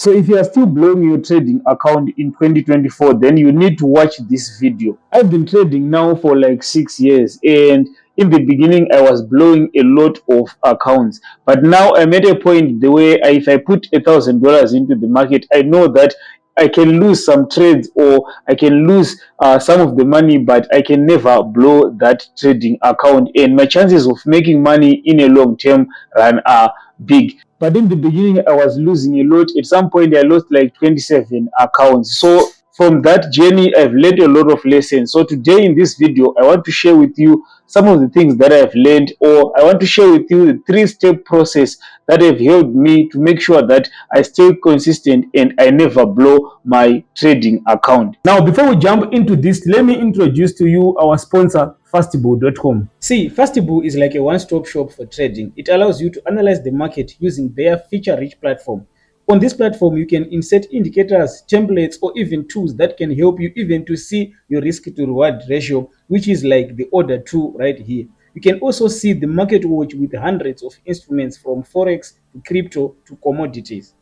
So if you are still blowing your trading account in 2024, then you need to watch this video. I've been trading now for like 6 years, and in the beginning I was blowing a lot of accounts, but now I'm at a point the way if I put $1,000 into the market, I know that I can lose some trades, or I can lose some of the money, but I can never blow that trading account, and my chances of making money in a long term run are big. But in the beginning, I was losing a lot. At some point, I lost like 27 accounts. So from that journey, I've learned a lot of lessons. So today in this video, I want to share with you some of the things that I've learned, or I want to share with you the three-step process that have helped me to make sure that I stay consistent and I never blow my trading account. Now, before we jump into this, let me introduce to you our sponsor, Fastable.com. See, Fastable is like a one-stop shop for trading. It allows you to analyze the market using their feature-rich platform. On this platform, you can insert indicators, templates, or even tools that can help you even to see your risk to reward ratio, which is like the order 2 right here. You can also see the market watch with hundreds of instruments from forex to crypto to commodities.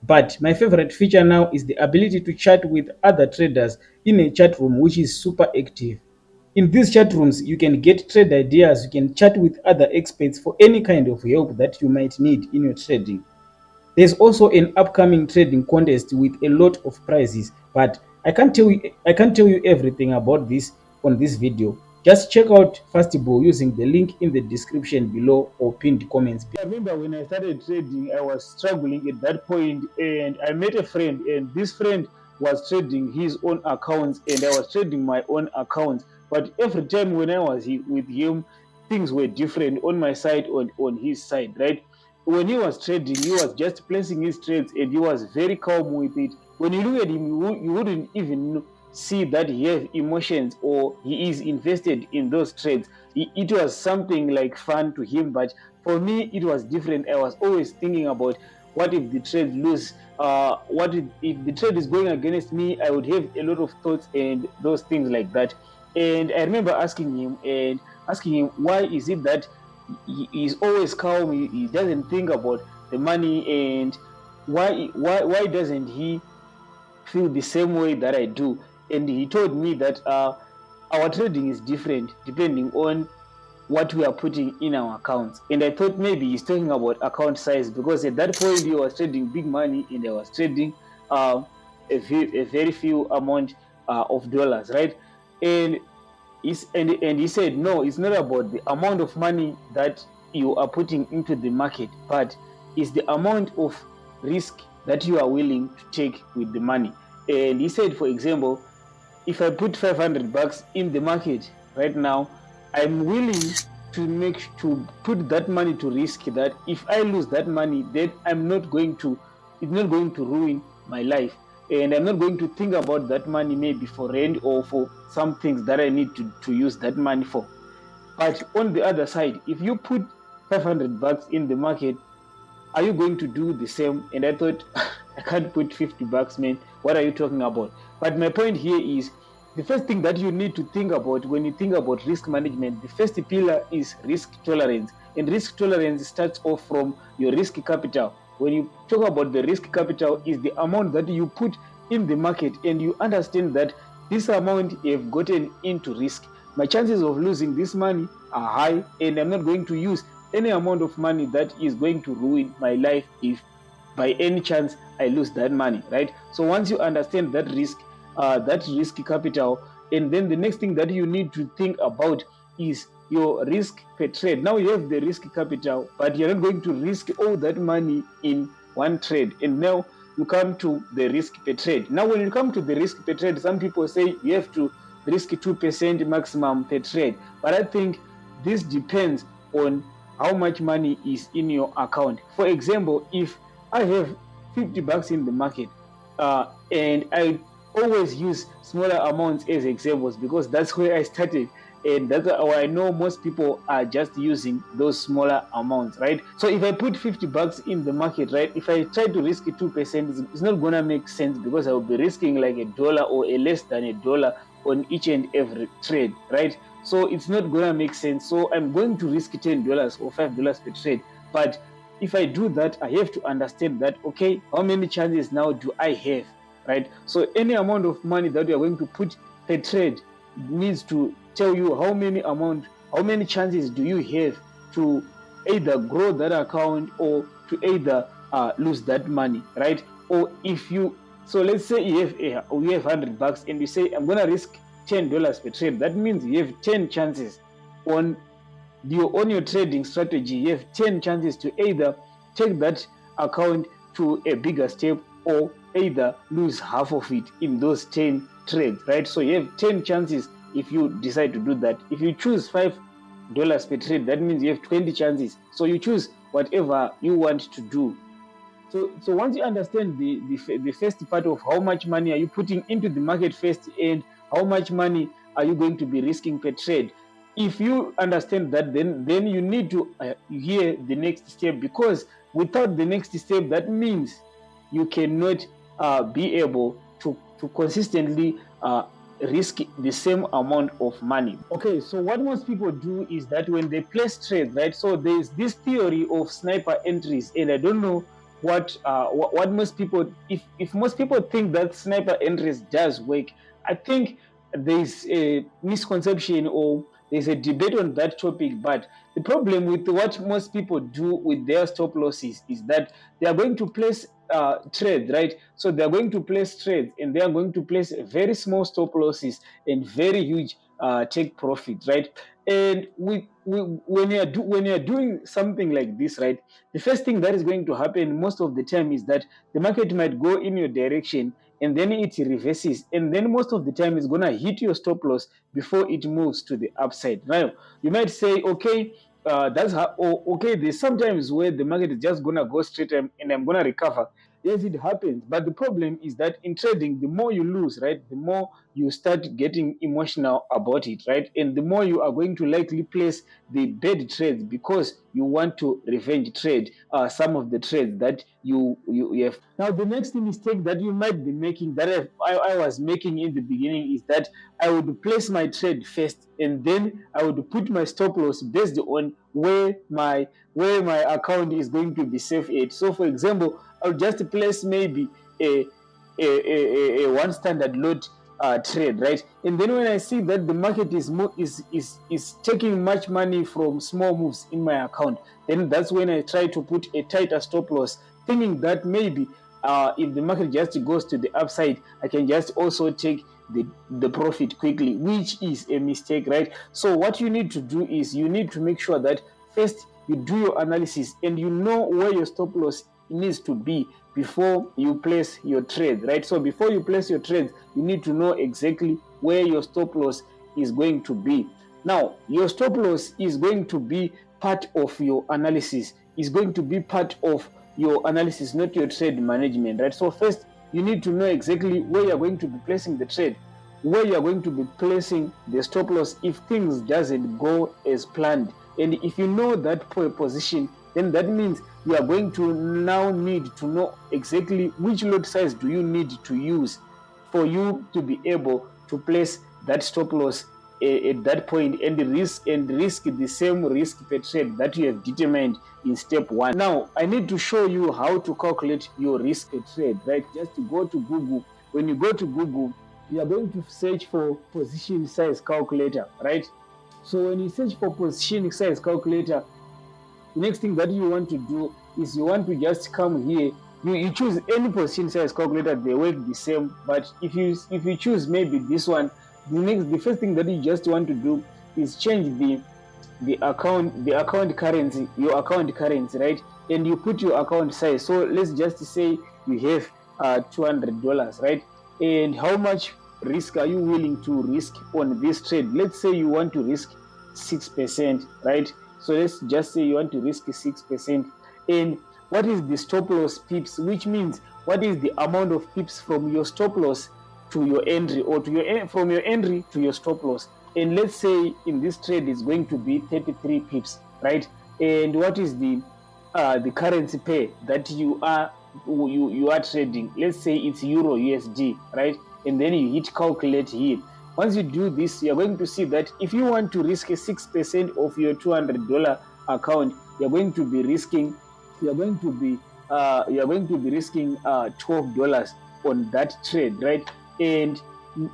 But my favorite feature now is the ability to chat with other traders in a chat room, which is super active. In these chat rooms, you can get trade ideas, you can chat with other experts for any kind of help that you might need in your trading. There's also an upcoming trading contest with a lot of prizes, but I can't tell you everything about this on this video. Just check out Fastable using the link in the description below or pinned comments. I remember when I started trading, I was struggling at that point, and I met a friend, and this friend was trading his own accounts, and I was trading my own accounts. But every time when I was with him, things were different on my side, on his side, right? When he was trading, he was just placing his trades, and he was very calm with it. When you look at him, you wouldn't even see that he has emotions or he is invested in those trades. It was something like fun to him, but for me, it was different. I was always thinking about what if the trade lose? What if the trade is going against me? I would have a lot of thoughts and those things like that. And I remember asking him why is it that he's always calm. He doesn't think about the money, and why doesn't he feel the same way that I do? And he told me that our trading is different depending on what we are putting in our accounts. And I thought maybe he's talking about account size, because at that point he was trading big money and I was trading a very few amount of dollars, right? And and he said, no, it's not about the amount of money that you are putting into the market, but it's the amount of risk that you are willing to take with the money. And he said, for example, if I put $500 in the market right now, I'm willing to put that money to risk that if I lose that money, then it's not going to ruin my life. And I'm not going to think about that money maybe for rent or for some things that I need to use that money for. But on the other side, if you put $500 in the market, are you going to do the same? And I thought, I can't put $50, man. What are you talking about? But my point here is, the first thing that you need to think about when you think about risk management, the first pillar is risk tolerance. And risk tolerance starts off from your risk capital. When you talk about the risk capital, is the amount that you put in the market, and you understand that this amount you've gotten into risk. My chances of losing this money are high, and I'm not going to use any amount of money that is going to ruin my life if by any chance I lose that money, right? So once you understand that risk capital, and then the next thing that you need to think about is your risk per trade. Now you have the risk capital, but you're not going to risk all that money in one trade. And now you come to the risk per trade. Now when you come to the risk per trade, some people say you have to risk 2% maximum per trade, but I think this depends on how much money is in your account. For example, if I have $50 in the market, and I always use smaller amounts as examples because that's where I started, and that's why I know most people are just using those smaller amounts, right? So if I put $50 in the market, right, if I try to risk 2%, it's not gonna make sense, because I will be risking like $1 or a less than $1 on each and every trade, right? So it's not gonna make sense. So I'm going to risk $10 or $5 per trade. But if I do that, I have to understand that, okay, how many chances now do I have, right? So any amount of money that you are going to put per trade needs to tell you how many chances do you have to either grow that account or to either lose that money, right? Or if you, so let's say you have $100 and you say I'm gonna risk $10 per trade. That means you have 10 chances on your trading strategy. You have 10 chances to either take that account to a bigger step or either lose half of it in those 10 trades, right? So you have 10 chances if you decide to do that. If you choose $5 per trade, that means you have 20 chances. So you choose whatever you want to do. So once you understand the first part of how much money are you putting into the market first and how much money are you going to be risking per trade, if you understand that, then you need to hear the next step, because without the next step, that means you cannot be able to consistently risk the same amount of money. Okay, so what most people do is that when they place trades, right? So there's this theory of sniper entries, and I don't know what most people, if most people think that sniper entries does work. I think there's a misconception or there's a debate on that topic. But the problem with what most people do with their stop losses is that they are going to place trades, right? So they are going to place trades and they are going to place very small stop losses and very huge take profit, right? And when you are doing something like this, right, the first thing that is going to happen most of the time is that the market might go in your direction and then it reverses, and then most of the time it's gonna hit your stop loss before it moves to the upside. Now you might say, okay, that's how, okay, there's sometimes where the market is just gonna go straight and I'm gonna recover. Yes, it happens, but the problem is that in trading, the more you lose, right, the more you start getting emotional about it, right, and the more you are going to likely place the bad trades because you want to revenge trade some of the trades that you have. Now the next mistake that you might be making, that I was making in the beginning, is that I would place my trade first and then I would put my stop loss based on where my account is going to be safe at. So for example, I'll just place maybe a one standard lot trade, right? And then when I see that the market is taking much money from small moves in my account, then that's when I try to put a tighter stop loss, thinking that maybe if the market just goes to the upside, I can just also take the profit quickly, which is a mistake, right? So what you need to do is you need to make sure that first you do your analysis and you know where your stop loss needs to be before you place your trade, right? So before you place your trade, you need to know exactly where your stop loss is going to be. Now your stop loss is going to be part of your analysis, is going to be part of your analysis, not your trade management, right? So first you need to know exactly where you're going to be placing the trade, where you're going to be placing the stop loss if things doesn't go as planned. And if you know that position, then that means you are going to now need to know exactly which lot size do you need to use for you to be able to place that stop loss at that point and risk the same risk per trade that you have determined in step one. Now I need to show you how to calculate your risk per trade, right? Just to go to Google. When you go to Google, you are going to search for position size calculator, right? So when you search for position size calculator, the next thing that you want to do is you want to just come here. You choose any position size calculator, they work the same. But if you choose maybe this one, the first thing that you just want to do is change the account currency, your account currency, right? And you put your account size. So let's just say you have $200, right? And how much risk are you willing to risk on this trade? Let's say you want to risk 6%, right? So let's just say you want to risk 6%. And what is the stop loss pips? Which means what is the amount of pips from your stop loss to your entry, or from your entry to your stop loss? And let's say in this trade is going to be 33 pips, right? And what is the currency pair that you are trading? Let's say it's Euro USD, right? And then you hit calculate here. Once you do this, you're going to see that if you want to risk 6% of your $200 account, you're going to be risking you are going to be risking $12 on that trade, right? And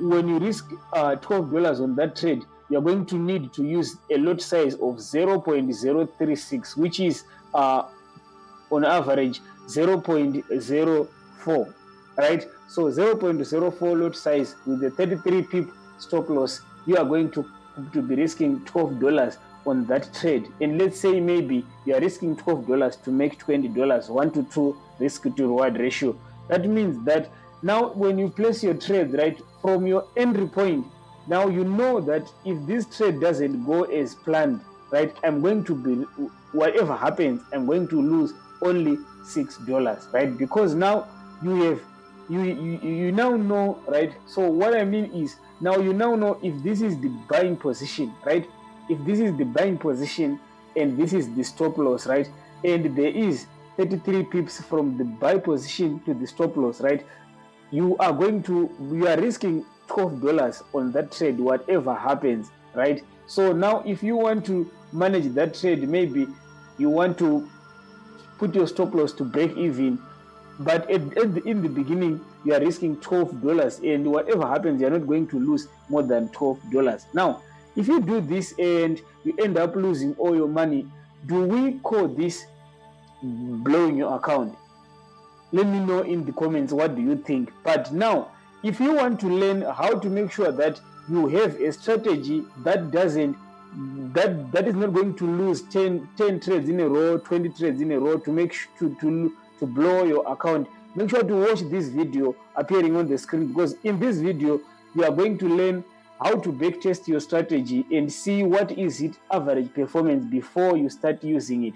when you risk $12 on that trade, you're going to need to use a lot size of 0.036, which is on average 0.04, right? So 0.04 lot size with the 33 pip stop loss, you are going to be risking $12 on that trade. And let's say maybe you are risking $12 to make $20, 1 to 2 risk to reward ratio. That means that now when you place your trade, right, from your entry point, now you know that if this trade doesn't go as planned, right, I'm going to be, whatever happens, I'm going to lose only $6, right? Because now you now know, right? So what I mean is, now you now know if this is the buying position, right? If this is the buying position and this is the stop loss, right? And there is 33 pips from the buy position to the stop loss, right? You are risking $12 on that trade, whatever happens, right? So now if you want to manage that trade, maybe you want to put your stop loss to break even, but in the beginning you are risking $12, and whatever happens, you're not going to lose more than $12. Now if you do this and you end up losing all your money, do we call this blowing your account? Let me know in the comments, what do you think? But now if you want to learn how to make sure that you have a strategy that doesn't that is not going to lose 10 trades in a row, 20 trades in a row, to make to blow your account, make sure to watch this video appearing on the screen, because in this video you are going to learn how to backtest your strategy and see what is its average performance before you start using it.